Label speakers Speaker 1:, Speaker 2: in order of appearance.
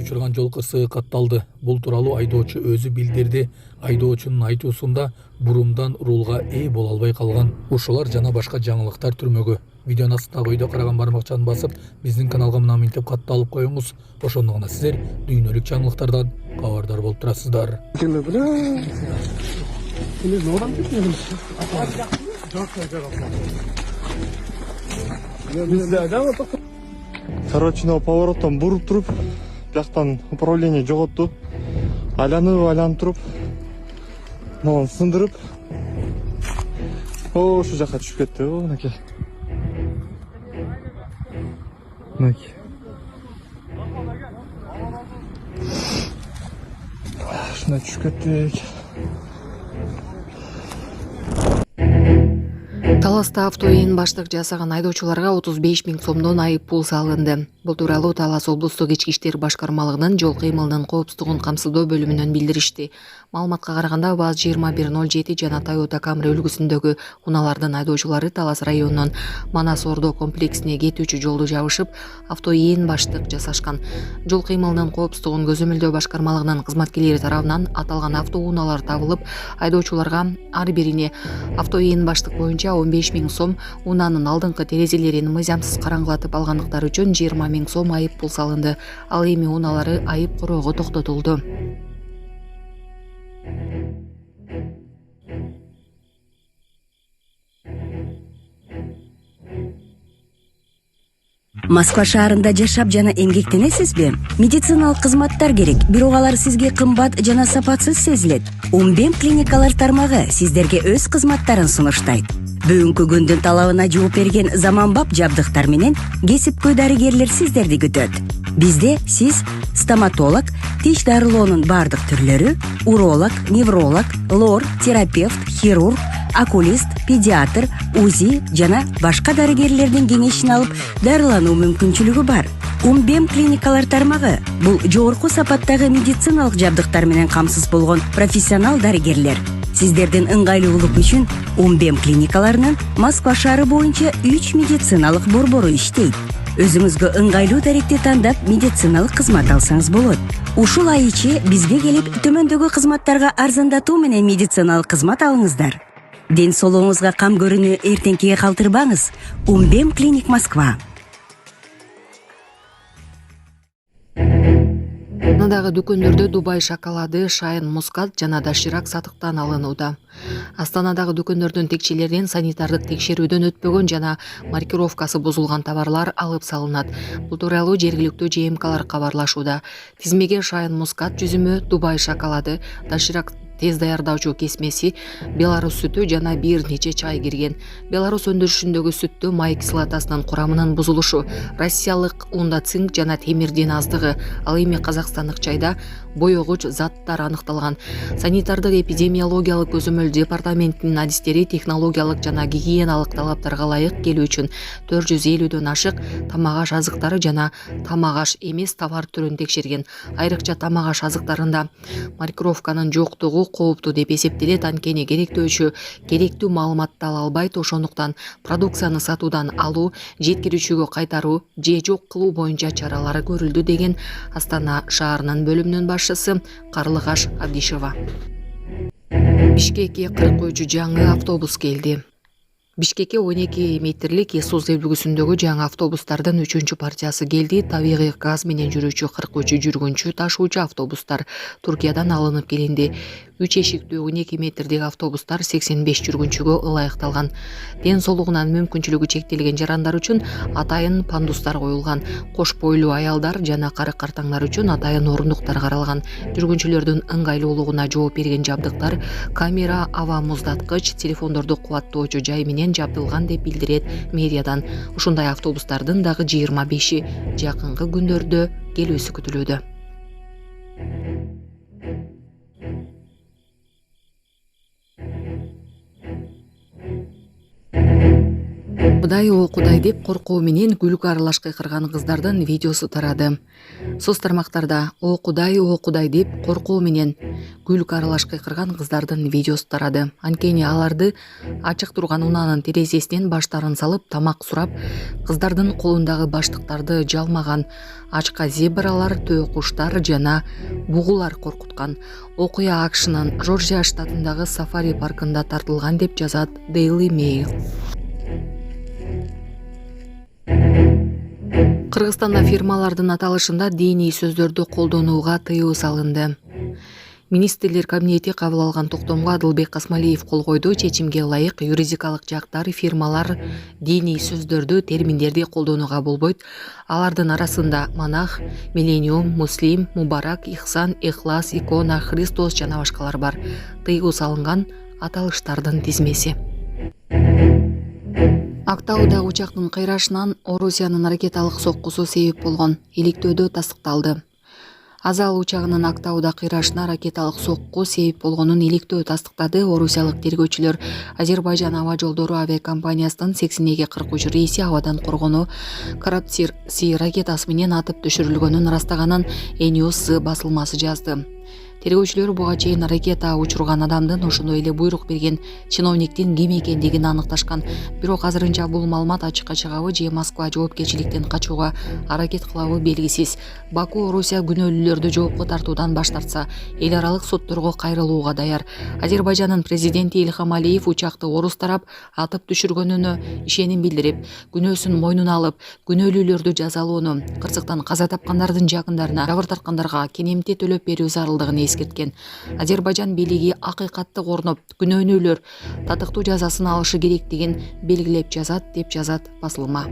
Speaker 1: учурган жол кырсыгы катталды. Бул тууралуу айдоочу өзү билдирди. Айдоочунун айтуусунда бурумдан рулга ээ боло албай калган. Ушулар жана башка жаңылыктар түрмөгү. Видеонун астындагы өйдө караган бармакчаны басып, биздин каналга мына минтип катталып коюңуз. Ошондо гана сиздер дүйнөлүк жаңылыктардан кабардар болуп турасыздар.
Speaker 2: Короче, повороттан буруп туруп, бияктан управление жоготту. Айланып туруп, могун сындырып, ошол жака түшүп кетти. Мынакей. Мынакей. Ушундай түшүп кеттик.
Speaker 3: Таласта автоээн баштык жасаган айдоочуларга 35 000 сомдон айып пул салынды. Бул тууралуу Талас облустук ички иштер башкармалыгынын жол кыймылынын коопсуздугун камсыздоо бөлүмүнөн билдиришти. Маалыматка караганда ВАЗ-2107 жана Toyota Camry үлгүсүндөгү унаалардын айдоочулары Талас районунун Манас Ордо комплексине кетүүчү жолду жабышып, автоээн баштык жасашкан. Жол кыймылынын коопсуздугун көзөмөлдөө башкармалыгынын кызматкерлери тарабынан аталган автоунаалар табылып, айдоочуларга ар бирине автоээн баштык боюнча 15 000 сом, унаанын алдыңкы терезелерин мыйзамсыз караңгылатып алгандыктары үчүн 20 000 сом айып пул салынды. Ал эми унаалары айып короого токтотулду.
Speaker 4: Москва шаарында жашап жана эмгектенесизби? Медициналык кызматтар керек, бирок алар сизге кымбат жана сапатсыз сезилет. Умбем клиникалар тармагы сиздерге өз кызматтарын сунуштайт. Бүгүнкү күндүн талабына жооп берген заманбап жабдыктар менен кесипкөй дарыгерлер сиздерди күтөт. Бизде сиз стоматолог, тиш дарылоонун бардык түрлөрү, уролог, невролог, лор, терапевт, хирург, окулист, педиатр, УЗИ жана башка дарыгерлердин кеңешин алып дарылануу мүмкүнчүлүгү бар. Умбем клиникалар тармагы бул жогорку сапаттагы медициналык жабдыктар менен камсыз болгон профессионал дарыгерлер. Сиздердин ыңгайлуулук үчүн Умбем клиникаларынын Москва шаары боюнча 3 медициналык борбору иштейт. Өзүңүзгө ыңгайлуу даректи тандап медициналык кызмат алсаңыз болот. Ушул ай ичи бизге келип төмөндөгү кызматтарга арзандатуу менен медициналык кызмат алыңыздар. Ден соолугуңузга кам көрүүнү эртеңкиге калтырбаңыз. Умбем клиник Москва.
Speaker 3: Астанадагы дүкөндөрдө Дубай шоколады, Шайн мускат жана доширак сатыктан алынууда. Астанадагы дүкөндөрдүн текчелеринен санитардык текшерүүдөн өтпөгөн жана маркировкасы бузулган товарлар алып салынат. Бул тууралуу жергиликтүү ЖМКлар кабарлашууда. Тизмеге Шайн мускат жүзүмү, Дубай шоколады, доширак тез даярдоочу кесмеси, Беларус сүтү жана бир нече чай кирген. Беларус өндүрүшүндөгү сүттө май кислотасынын курамынын бузулушу, россиялык унда цинк жана темирдин аздыгы, ал эми казакстандык чайда боёгуч заттар аныкталган. Санитардык эпидемиологиялык көзөмөл департаментинин адистери технологиялык жана гигиеналык талаптарга ылайык келүү үчүн 450дөн ашык тамак аш азыктары жана тамак аш эмес товар түрүн текшерген. Айрыкча тамак аш азыктарында маркировканын жоктугу кооптуу деп эсептелет, анткени керектүү маалыматты ала албайт. Ошондуктан продукцияны сатуудан алуу, жеткирүүчүгө кайтаруу же жок кылуу боюнча чаралар көрүлдү, деген Астана шаарынын бөлүмүнүн башчысы Карлыгаш Абдишева. Бишкекке 43 жаңы автобус келди. Бишкекке 12 метрлик Исуз үлгүсүндөгү жаңы автобустардын 3-чү партиясы келди. Табигый газ менен жүрүүчү 43 жүргүнчү ташуучу автобустар Туркиядан алынып келинди. 3 эшиктүү 12 метрдеги автобустар 85 жүргүнчүгө ылайыкталган. Ден соолугунан мүмкүнчүлүгү чектелген жарандар үчүн атайын пандустар коюлган. Кош бойлуу аялдар жана кары картаңдар үчүн атайын орундуктар каралган. Жүргүнчүлөрдүн ыңгайлуулугуна жооп берген жабдыктар камера, аба муздаткыч, телефондорду кубаттоочу жай менен жабдылган деп билдирет мэриядан. Ушундай автобустардын дагы 25-и жакынкы күндөрдө келүүсү күтүлүүдө. Кудай о Кудай деп коркуу менен күлкү аралаш кыйкырган кыздардын видеосу тарады. Соц тармактарда о Кудай деп коркуу менен күлкү аралаш кыйкырган кыздардын видеосу тарады. Анткени аларды ачык турган унаанын терезесинен баштарын салып тамак сурап, кыздардын колундагы баштыктарды жалмаган, ачка зебралар, төө куштар жана бугулар коркуткан. Окуя AQShnын Жоржия штатындагы сафари паркында тартылган деп жазат Daily Mail. Кыргызстанда фирмалардын аталышында диний сөздөрдү колдонууга тыюу салынды. Министрлер кабинети кабыл алган токтомго Адылбек Касмалиев кол койду. Чечимге ылайык юридикалык жактар фирмалар диний сөздөрдү, терминдерди колдонууга болбойт. Алардын арасында монах, миллениум, муслим, мубарак, ихсан, ихлас, икона, Христос жана башкалар бар. Тыюу салынган аталыштардын тизмеси. Актаудагы учактын кыйрашынан Орусиянын ракеталык соккусу себеп болгон. Иликтөөдө тастыкталды. Азал учагынын Актауда кыйрашына ракеталык сокку себеп болгонун иликтөө тастыктады. Орусиялык тергөөчүлөр Азербайжан аба жолдору авиакомпаниясынын 82-43 рейси абадан коргонуу Карабсир-Си ракетасы менен атып түшүрүлгөнүн ырастаганын News басылмасы жазды. Тергөөчүлөр буга чейин ракета учурган адамдын ошондой эле буйрук берген чиновниктин ким экендигин аныкташкан. Бирок азырынча бул маалымат ачыкка чыгабы же Москва жоопкерчиликтен качууга аракет кылабы белгисиз. Баку Орусия күнөөлүүлөрдү жоопко тартуудан баш тартса, эл аралык сотторго кайрылууга даяр. Азербайжандын президенти Илхам Алиев учакты орус тарап атып түшүргөнүнө ишеним билдирип, күнөөсүн мойнуна алып, күнөөлүүлөрдү жазалоону, кырсыктан каза тапкандардын жакындарына, жабыр тарткандарга кенемти төлөп берүү зарылдыгын эскерткен. Азербайжан бийлиги акыйкатты корноп, күнөөнүүлөр татыктуу жазасын алышы керектигин белгилеп жазат, деп жазат басылма.